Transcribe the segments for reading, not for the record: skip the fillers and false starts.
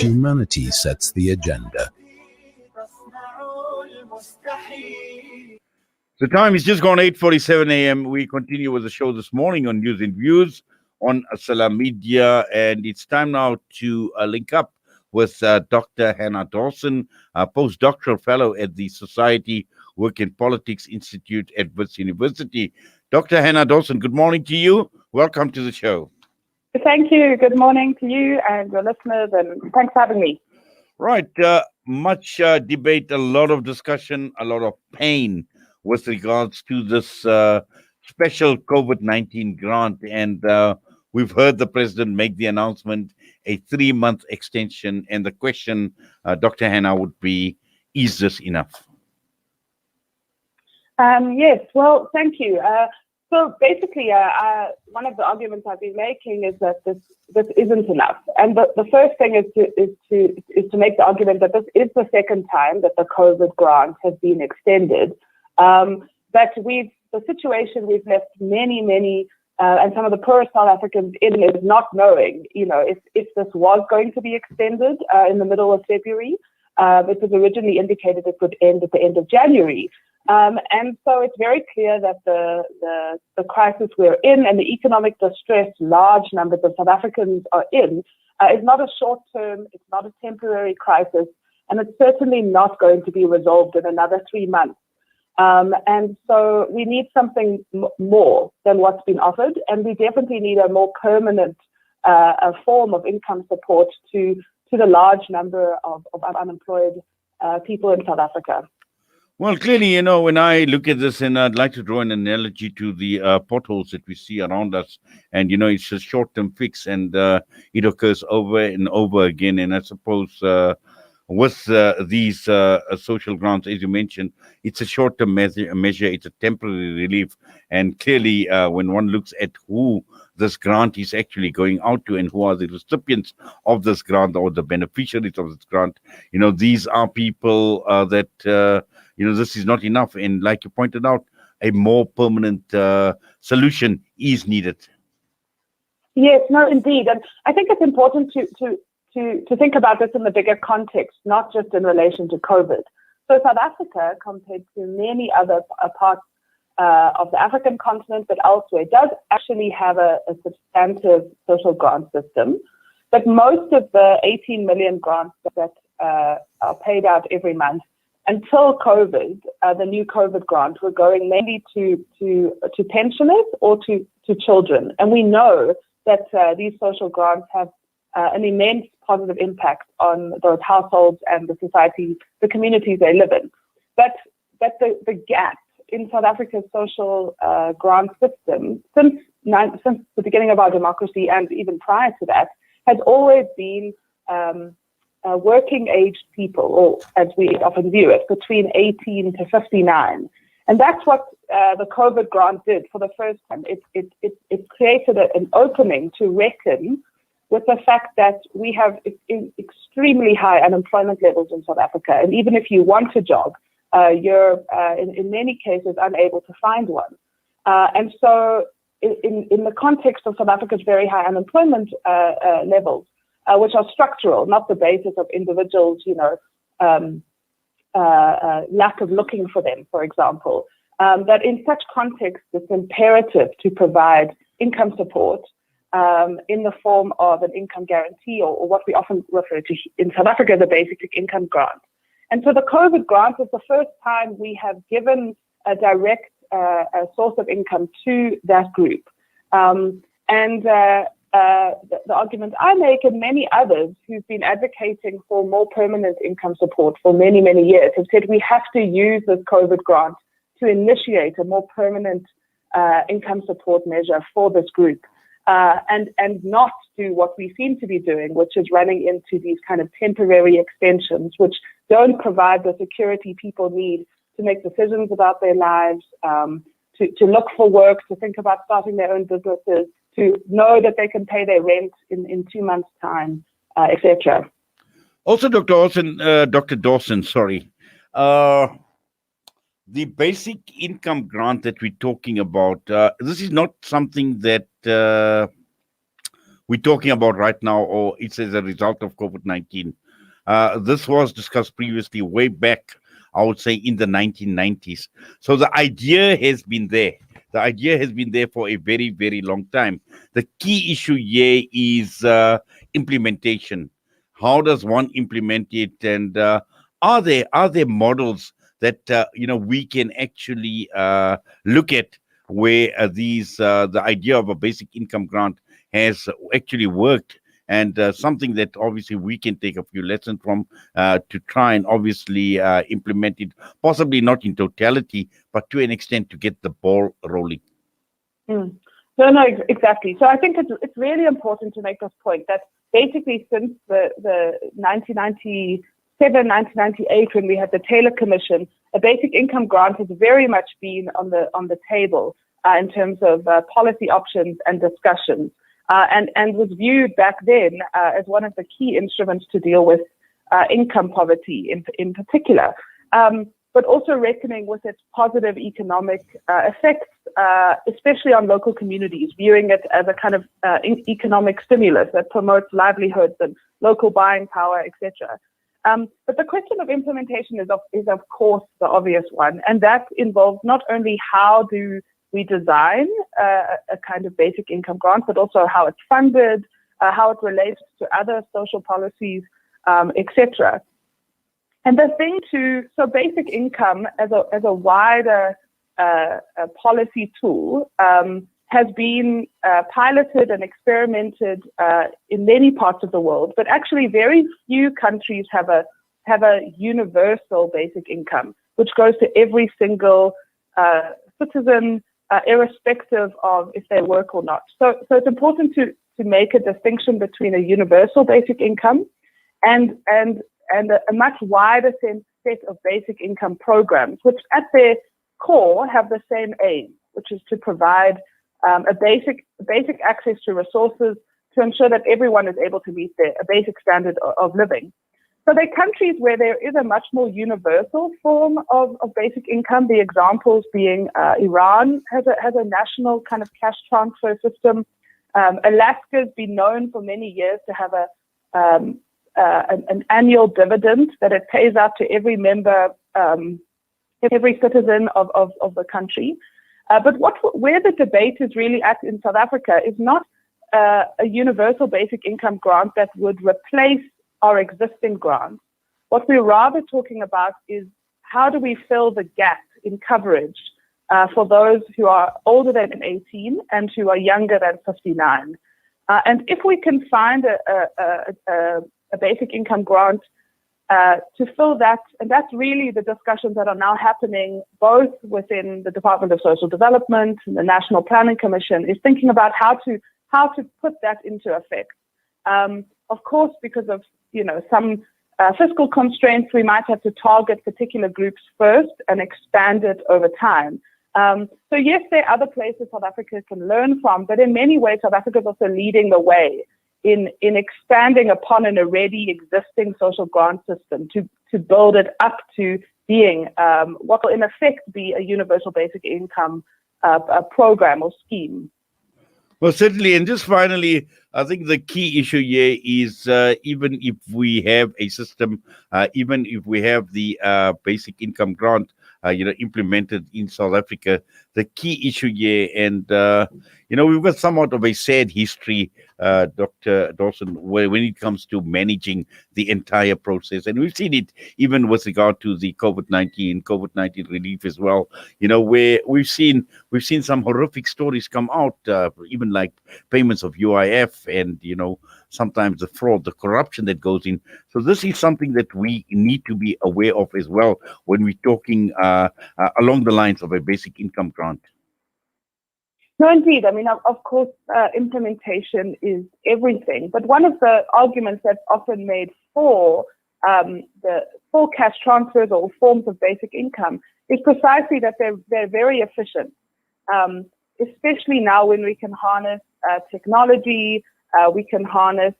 Humanity sets the agenda. The time is just gone 8:47 a.m. We continue with the show this morning on News and Views on Salam Media, and it's time now to link up with Dr. Hannah Dawson, a postdoctoral fellow at the Society Work and Politics Institute at Wits University. Dr. Hannah Dawson, good morning to you. Welcome to the show. Thank you. Good morning to you and your listeners, and thanks for having me. Right. Much debate, a lot of discussion, a lot of pain with regards to this special COVID-19 grant. And we've heard the president make the announcement, a 3-month extension. And the question, Dr. Hannah, would be, is this enough? Yes, well, thank you. So basically, one of the arguments I've been making is that this isn't enough. And the first thing is to make the argument that this is the second time that the COVID grant has been extended. But the situation we've left many, and some of the poorest South Africans in is not knowing, if this was going to be extended in the middle of February. It was originally indicated it would end at the end of January. And so it's very clear that the crisis we're in and the economic distress large numbers of South Africans are in is not a short-term, it's not a temporary crisis, and it's certainly not going to be resolved in another 3 months. And so we need something more than what's been offered, and we definitely need a more permanent form of income support to the large number of unemployed people in South Africa. Well, clearly, when I look at this, and I'd like to draw an analogy to the potholes that we see around us, and, it's a short-term fix, and it occurs over and over again. And I suppose with these social grants, as you mentioned, it's a short-term measure, it's a temporary relief. And clearly, when one looks at who this grant is actually going out to and who are the recipients of this grant or the beneficiaries of this grant, these are people that... this is not enough. And like you pointed out, a more permanent solution is needed. Yes, no, indeed. And I think it's important to think about this in the bigger context, not just in relation to COVID. So South Africa, compared to many other parts of the African continent, but elsewhere, does actually have a substantive social grant system. But most of the 18 million grants that are paid out every month until COVID, the new COVID grant, were going mainly to pensioners or to children. And we know that these social grants have an immense positive impact on those households and the society, the communities they live in. But the gap in South Africa's social grant system, since the beginning of our democracy and even prior to that, has always been working-aged people, or as we often view it, between 18 to 59. And that's what the COVID grant did for the first time. It created an opening to reckon with the fact that we have extremely high unemployment levels in South Africa. And even if you want a job, you're in many cases unable to find one. And so in the context of South Africa's very high unemployment levels, which are structural, not the basis of individuals, lack of looking for them, for example. That in such context, it's imperative to provide income support in the form of an income guarantee, or what we often refer to in South Africa as a basic income grant. And so the COVID grant is the first time we have given a direct source of income to that group. The argument I make, and many others who've been advocating for more permanent income support for many, many years, have said we have to use this COVID grant to initiate a more permanent income support measure for this group, and not do what we seem to be doing, which is running into these kind of temporary extensions, which don't provide the security people need to make decisions about their lives, to look for work, to think about starting their own businesses, to know that they can pay their rent in 2 months' time, etc. Also, Dr. Dawson, the basic income grant that we're talking about, this is not something that we're talking about right now, or it's as a result of COVID-19. This was discussed previously, way back, I would say, in the 1990s. So the idea has been there. The idea has been there for a very, very long time. The key issue here is implementation. How does one implement it? And are there models that we can actually look at where the idea of a basic income grant has actually worked, and something that obviously we can take a few lessons from to try and obviously implement it, possibly not in totality, but to an extent to get the ball rolling. Mm. No, exactly. So I think it's really important to make this point that basically since the 1997, 1998, when we had the Taylor Commission, a basic income grant has very much been on the table in terms of policy options and discussions, and was viewed back then as one of the key instruments to deal with income poverty in particular, but also reckoning with its positive economic effects, especially on local communities, viewing it as a kind of economic stimulus that promotes livelihoods and local buying power, etc. But the question of implementation is of course the obvious one, and that involves not only how do we design a kind of basic income grant, but also how it's funded, how it relates to other social policies, etc. And the thing so basic income as a wider policy tool has been piloted and experimented in many parts of the world, but actually very few countries have a universal basic income, which goes to every single citizen, irrespective of if they work or not. So it's important to make a distinction between a universal basic income and a much wider set of basic income programs, which at their core have the same aim, which is to provide a basic access to resources to ensure that everyone is able to meet a basic standard of living. So there are countries where there is a much more universal form of basic income, the examples being Iran has a national kind of cash transfer system. Alaska's been known for many years to have an annual dividend that it pays out to every member, every citizen of the country. But where the debate is really at in South Africa is not a universal basic income grant that would replace our existing grants. What we're rather talking about is how do we fill the gap in coverage for those who are older than 18 and who are younger than 59. And if we can find a basic income grant to fill that, and that's really the discussions that are now happening both within the Department of Social Development and the National Planning Commission, is thinking about how to put that into effect. Of course, because of some fiscal constraints, we might have to target particular groups first and expand it over time. So yes, there are other places South Africa can learn from, but in many ways, South Africa is also leading the way in expanding upon an already existing social grant system to build it up to being what will in effect be a universal basic income program or scheme. Well, certainly. And just finally, I think the key issue here is even if we have a system, even if we have the basic income grant, implemented in South Africa, the key issue here, and we've got somewhat of a sad history, Dr. Dawson, when it comes to managing the entire process, and we've seen it even with regard to the COVID-19 relief as well. Where we've seen some horrific stories come out, even like payments of UIF, and sometimes the fraud, the corruption that goes in. So this is something that we need to be aware of as well when we're talking along the lines of a basic income grant. No, indeed. I mean, of course, implementation is everything. But one of the arguments that's often made for cash transfers or forms of basic income is precisely that they're very efficient, especially now when we can harness technology, we can harness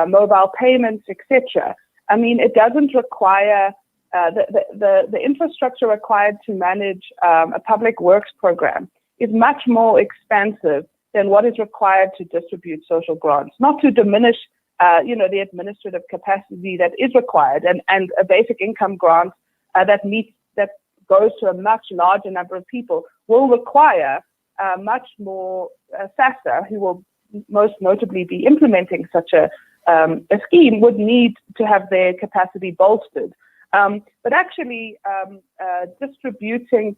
mobile payments, etc. I mean, it doesn't require the infrastructure required to manage a public works program is much more expansive than what is required to distribute social grants, not to diminish the administrative capacity that is required, and a basic income grant that goes to a much larger number of people will require much more SASSA, who will most notably be implementing such a scheme, would need to have their capacity bolstered. But actually, distributing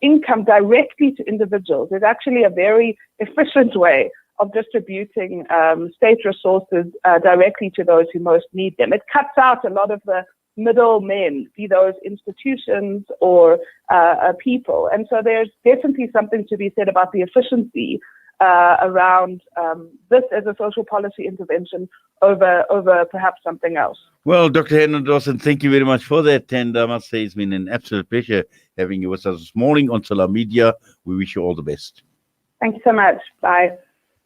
income directly to individuals is actually a very efficient way of distributing state resources directly to those who most need them. It cuts out a lot of the middlemen, be those institutions or people. And so there's definitely something to be said about the efficiency around this as a social policy intervention over perhaps something else. Well, Dr. Hannah Dawson, thank you very much for that. And I must say it's been an absolute pleasure having you with us this morning on Solar Media. We wish you all the best. Thank you so much. Bye.